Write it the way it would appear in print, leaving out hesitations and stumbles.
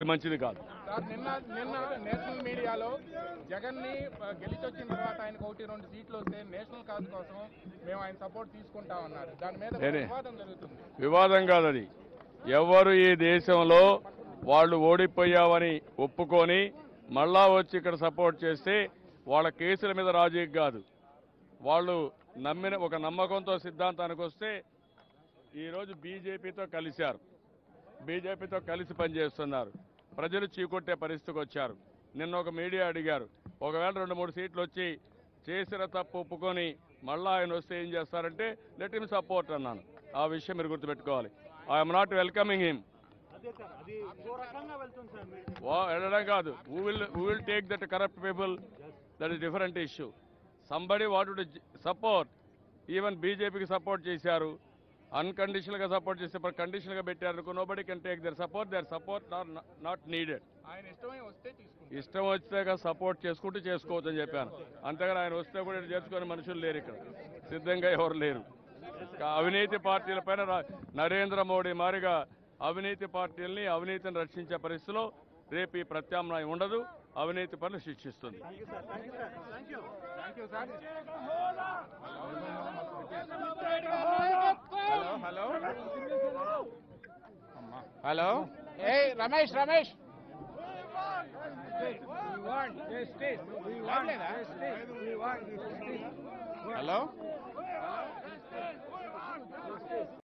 మంచిది కాదు. సార్ నిన్న నేషనల్ మీడియాలో జగన్ ని గెలిచొచ్చిన తర్వాత ఆయనకు 1-2 సీట్లు వస్తే నేషనల్ కాజ్ కోసం మేము ఆయన సపోర్ట్ తీసుకుంటామన్నారు. దాని మీద వివాదం జరుగుతుంది. వివాదం కాదు అది. ఎవరు ఈ దేశంలో వాళ్ళు ఓడిపోయావని ఒప్పుకొని మళ్ళా వచ్చి ఇక్కడ సపోర్ట్ చేస్తే వాళ్ళ కేసుల మీద రాజీ కాదు. వాళ్ళు నమ్మిన ఒక నమ్మకంతో సిద్ధాంతానికి వస్తే ఈరోజు బీజేపీతో కలిశారు, బీజేపీతో కలిసి పనిచేస్తున్నారు. ప్రజలు చీకొట్టే పరిస్థితికి వచ్చారు. నిన్న ఒక మీడియా అడిగారు, ఒకవేళ 2-3 సీట్లు వచ్చి చేసిన తప్పు ఒప్పుకొని మళ్ళా ఆయన వస్తే ఏం చేస్తారంటే లెట్ హిమ్ సపోర్ట్ అన్నాను. ఆ విషయం మీరు గుర్తుపెట్టుకోవాలి. I'm not welcoming him. వెళ్ళడం కాదు. who will take that corrupt people, that is different issue. Somebody wanted to support, even బీజేపీకి సపోర్ట్ చేశారు, అన్కండిషనల్ గా సపోర్ట్ చేస్తే కండిషనల్ గా పెట్టారు. Nobody can take their support not needed. ఆయన ఇష్టమై వస్తే తీసుకుంటారు. ఇష్టం వస్తే సపోర్ట్ చేసుకుంటూ చేసుకోవచ్చు అని చెప్పాను. అంతేగాని ఆయన వస్తే కూడా చేసుకునే మనుషులు లేరు ఇక్కడ, సిద్ధంగా ఎవరు లేరు. అవినీతి పార్టీల పైన నరేంద్ర మోడీ మారిగా అవినీతి పార్టీల్ని అవినీతిని రక్షించే పరిస్థితిలో రేపు ఈ ప్రత్యామ్నాయం ఉండదు. అవినీతి పనులు శిక్షిస్తుంది. హలో ఏ రమేష్ హలో